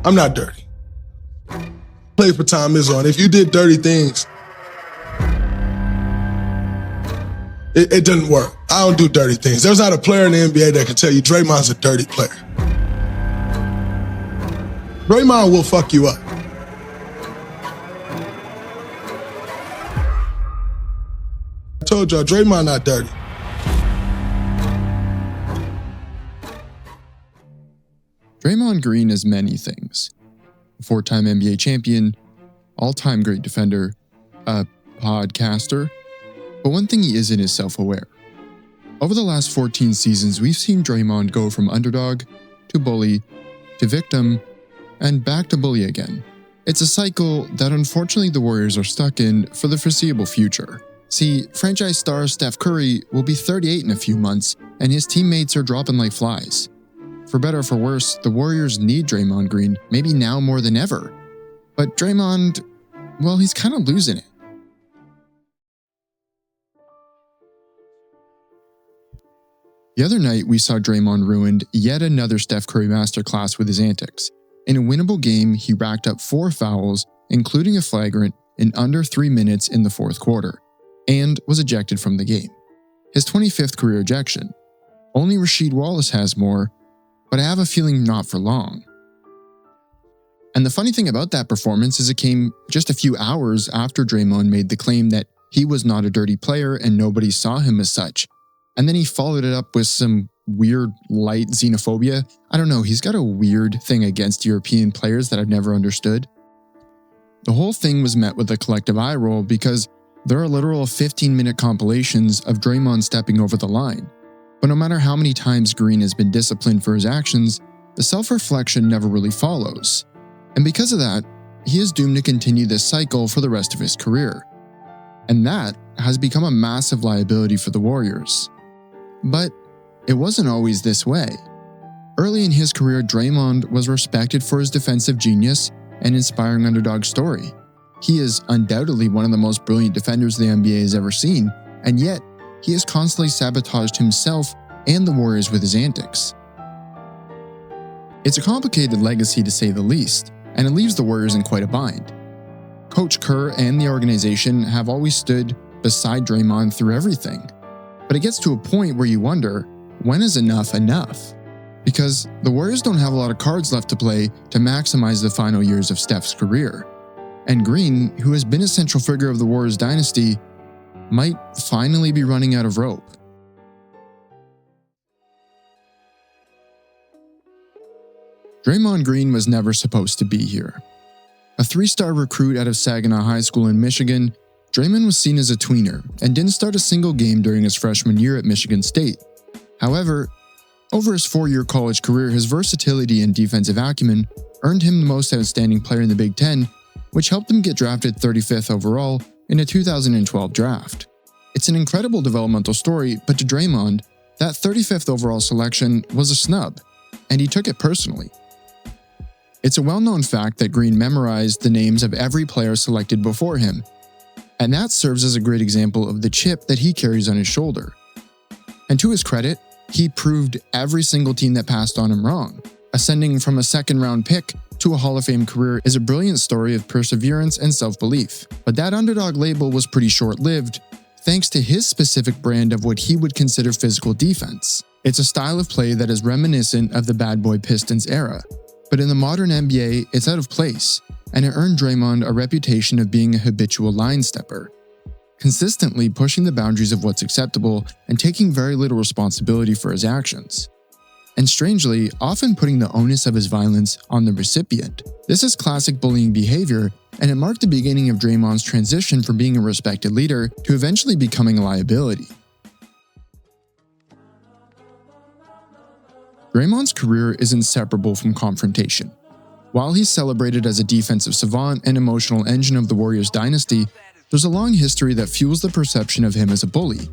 I'm not dirty. Play for time is on. If you did dirty things, it doesn't work. I don't do dirty things. There's not a player in the NBA that can tell you Draymond's a dirty player. Draymond will fuck you up. I told y'all, Draymond not dirty. Draymond Green is many things. A four-time NBA champion, all-time great defender, a podcaster, but one thing he isn't is self-aware. Over the last 14 seasons, we've seen Draymond go from underdog to bully to victim and back to bully again. It's a cycle that unfortunately the Warriors are stuck in for the foreseeable future. See, franchise star Steph Curry will be 38 in a few months, and his teammates are dropping like flies. For better or for worse, the Warriors need Draymond Green, maybe now more than ever. But Draymond, well, he's kind of losing it. The other night, we saw Draymond ruined yet another Steph Curry masterclass with his antics. In a winnable game, he racked up 4 fouls, including a flagrant, in under 3 minutes in the fourth quarter, and was ejected from the game. His 25th career ejection. Only Rasheed Wallace has more, but I have a feeling not for long. And the funny thing about that performance is it came just a few hours after Draymond made the claim that he was not a dirty player and nobody saw him as such. And then he followed it up with some weird light xenophobia. I don't know, he's got a weird thing against European players that I've never understood. The whole thing was met with a collective eye roll because there are literal 15-minute compilations of Draymond stepping over the line. But no matter how many times Green has been disciplined for his actions, the self-reflection never really follows. And because of that, he is doomed to continue this cycle for the rest of his career. And that has become a massive liability for the Warriors. But it wasn't always this way. Early in his career, Draymond was respected for his defensive genius and inspiring underdog story. He is undoubtedly one of the most brilliant defenders the NBA has ever seen, and yet he has constantly sabotaged himself and the Warriors with his antics. It's a complicated legacy to say the least, and it leaves the Warriors in quite a bind. Coach Kerr and the organization have always stood beside Draymond through everything. But it gets to a point where you wonder, when is enough enough? Because the Warriors don't have a lot of cards left to play to maximize the final years of Steph's career. And Green, who has been a central figure of the Warriors dynasty, might finally be running out of rope. Draymond Green was never supposed to be here. A 3-star recruit out of Saginaw High School in Michigan, Draymond was seen as a tweener and didn't start a single game during his freshman year at Michigan State. However, over his 4-year college career, his versatility and defensive acumen earned him the most outstanding player in the Big Ten, which helped him get drafted 35th overall in a 2012 draft. It's an incredible developmental story, but to Draymond, that 35th overall selection was a snub, and he took it personally. It's a well-known fact that Green memorized the names of every player selected before him, and that serves as a great example of the chip that he carries on his shoulder. And to his credit, he proved every single team that passed on him wrong. Ascending from a second-round pick to a Hall of Fame career is a brilliant story of perseverance and self-belief. But that underdog label was pretty short-lived, thanks to his specific brand of what he would consider physical defense. It's a style of play that is reminiscent of the bad boy Pistons era. But in the modern NBA, it's out of place, and it earned Draymond a reputation of being a habitual line stepper, consistently pushing the boundaries of what's acceptable and taking very little responsibility for his actions. And strangely, often putting the onus of his violence on the recipient. This is classic bullying behavior, and it marked the beginning of Draymond's transition from being a respected leader to eventually becoming a liability. Draymond's career is inseparable from Confrontation. While he's celebrated as a defensive savant and emotional engine of the Warriors dynasty, there's a long history that fuels the perception of him as a bully,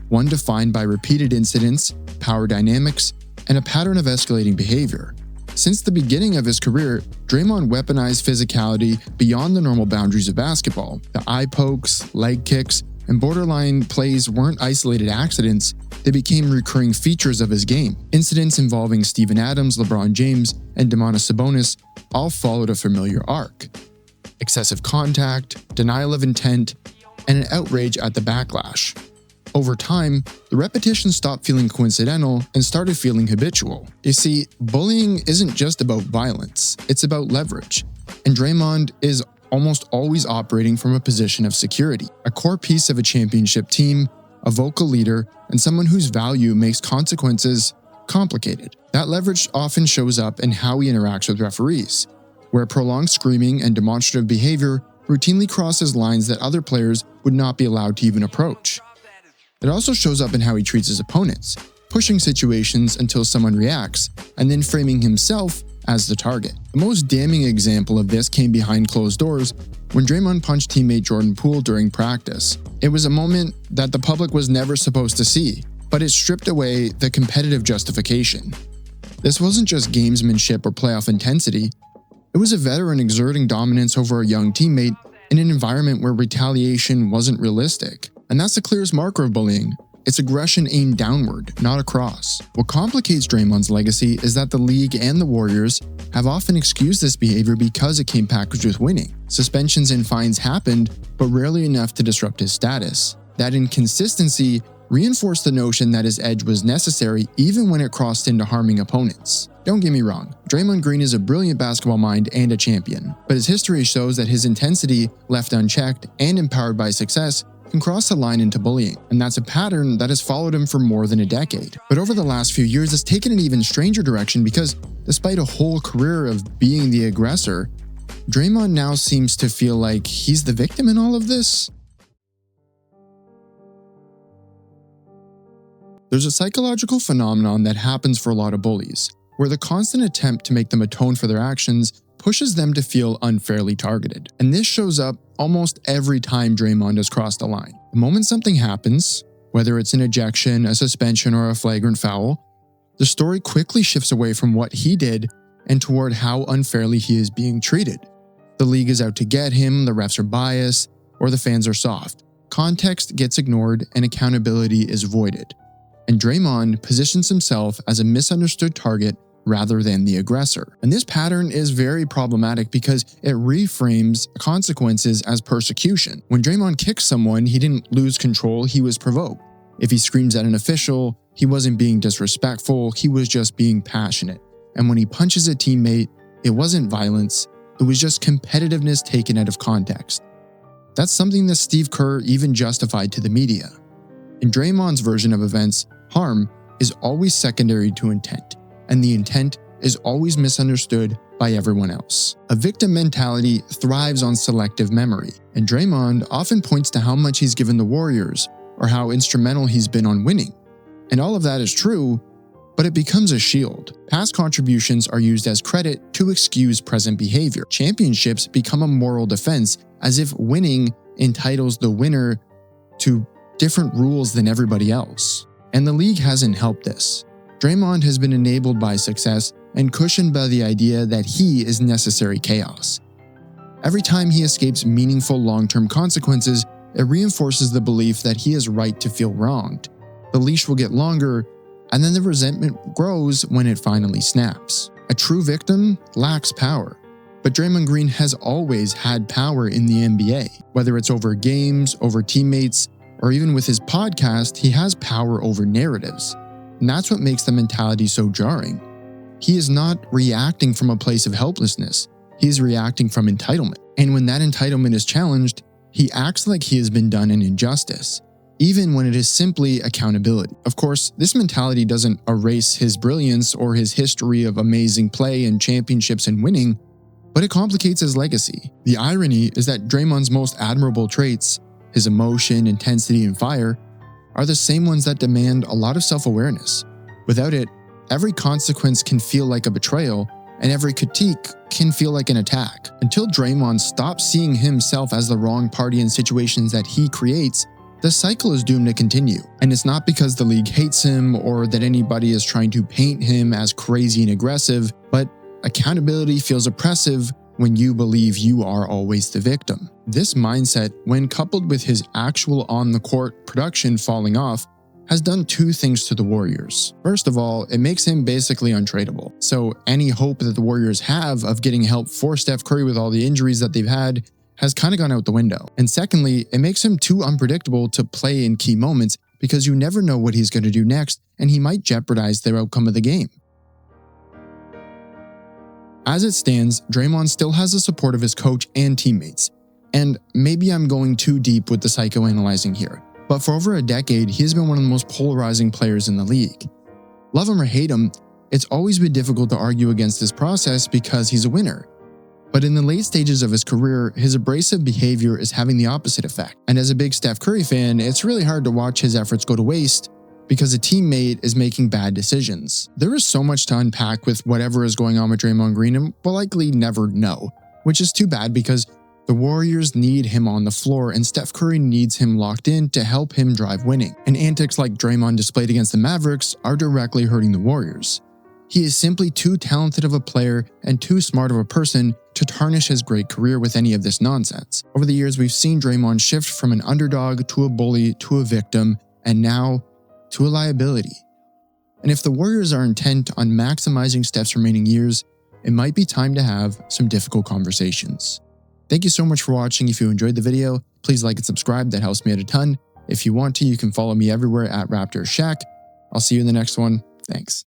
one defined by repeated incidents, power dynamics, and a pattern of escalating behavior. Since the beginning of his career, Draymond weaponized physicality beyond the normal boundaries of basketball. The eye pokes, leg kicks, and borderline plays weren't isolated accidents, they became recurring features of his game. Incidents involving Steven Adams, LeBron James, and Domantas Sabonis all followed a familiar arc: excessive contact, denial of intent, and an outrage at the backlash. Over time, the repetition stopped feeling coincidental and started feeling habitual. You see, bullying isn't just about violence, it's about leverage. And Draymond is almost always operating from a position of security, a core piece of a championship team, a vocal leader, and someone whose value makes consequences complicated. That leverage often shows up in how he interacts with referees, where prolonged screaming and demonstrative behavior routinely crosses lines that other players would not be allowed to even approach. It also shows up in how he treats his opponents, pushing situations until someone reacts, and then framing himself as the target. The most damning example of this came behind closed doors when Draymond punched teammate Jordan Poole during practice. It was a moment that the public was never supposed to see, but it stripped away the competitive justification. This wasn't just gamesmanship or playoff intensity, it was a veteran exerting dominance over a young teammate in an environment where retaliation wasn't realistic. And that's the clearest marker of bullying. It's aggression aimed downward, not across. What complicates Draymond's legacy is that the league and the Warriors have often excused this behavior because it came packaged with winning. Suspensions and fines happened, but rarely enough to disrupt his status. That inconsistency reinforced the notion that his edge was necessary even when it crossed into harming opponents. Don't get me wrong, Draymond Green is a brilliant basketball mind and a champion, but his history shows that his intensity, left unchecked and empowered by success, can cross the line into bullying, and that's a pattern that has followed him for more than a decade. But over the last few years, it's taken an even stranger direction because, despite a whole career of being the aggressor, Draymond now seems to feel like he's the victim in all of this. There's a psychological phenomenon that happens for a lot of bullies, where the constant attempt to make them atone for their actions pushes them to feel unfairly targeted. And this shows up almost every time Draymond has crossed the line. The moment something happens, whether it's an ejection, a suspension, or a flagrant foul, the story quickly shifts away from what he did and toward how unfairly he is being treated. The league is out to get him, the refs are biased, or the fans are soft. Context gets ignored and accountability is voided. And Draymond positions himself as a misunderstood target rather than the aggressor. And this pattern is very problematic because it reframes consequences as persecution. When Draymond kicks someone, he didn't lose control, he was provoked. If he screams at an official, he wasn't being disrespectful, he was just being passionate. And when he punches a teammate, it wasn't violence, it was just competitiveness taken out of context. That's something that Steve Kerr even justified to the media. In Draymond's version of events, harm is always secondary to intent, and the intent is always misunderstood by everyone else. A victim mentality thrives on selective memory, and Draymond often points to how much he's given the Warriors or how instrumental he's been on winning. And all of that is true, but it becomes a shield. Past contributions are used as credit to excuse present behavior. Championships become a moral defense, as if winning entitles the winner to different rules than everybody else. And the league hasn't helped this. Draymond has been enabled by success and cushioned by the idea that he is necessary chaos. Every time he escapes meaningful long-term consequences, it reinforces the belief that he is right to feel wronged. The leash will get longer, and then the resentment grows when it finally snaps. A true victim lacks power, but Draymond Green has always had power in the NBA. Whether it's over games, over teammates, or even with his podcast, he has power over narratives. And that's what makes the mentality so jarring. He is not reacting from a place of helplessness. He is reacting from entitlement. And when that entitlement is challenged, he acts like he has been done an injustice, even when it is simply accountability. Of course, this mentality doesn't erase his brilliance or his history of amazing play and championships and winning, but it complicates his legacy. The irony is that Draymond's most admirable traits, his emotion, intensity, and fire, are the same ones that demand a lot of self-awareness. Without it, every consequence can feel like a betrayal, and every critique can feel like an attack. Until Draymond stops seeing himself as the wrong party in situations that he creates, the cycle is doomed to continue. And it's not because the league hates him or that anybody is trying to paint him as crazy and aggressive, but accountability feels oppressive when you believe you are always the victim. This mindset, when coupled with his actual on-the-court production falling off, has done two things to the Warriors. First of all, it makes him basically untradeable. So any hope that the Warriors have of getting help for Steph Curry with all the injuries that they've had has kind of gone out the window. And secondly, it makes him too unpredictable to play in key moments because you never know what he's going to do next, and he might jeopardize the outcome of the game. As it stands, Draymond still has the support of his coach and teammates. And maybe I'm going too deep with the psychoanalyzing here, but for over a decade, he has been one of the most polarizing players in the league. Love him or hate him, it's always been difficult to argue against his process because he's a winner. But in the late stages of his career, his abrasive behavior is having the opposite effect. And as a big Steph Curry fan, it's really hard to watch his efforts go to waste because a teammate is making bad decisions. There is so much to unpack with whatever is going on with Draymond Green, and we'll likely never know, which is too bad because the Warriors need him on the floor and Steph Curry needs him locked in to help him drive winning. And antics like Draymond displayed against the Mavericks are directly hurting the Warriors. He is simply too talented of a player and too smart of a person to tarnish his great career with any of this nonsense. Over the years, we've seen Draymond shift from an underdog to a bully to a victim, and now to a liability. And if the Warriors are intent on maximizing Steph's remaining years, it might be time to have some difficult conversations. Thank you so much for watching. If you enjoyed the video, please like and subscribe. That helps me out a ton. If you want to, you can follow me everywhere at Raptors Shack. I'll see you in the next one. Thanks.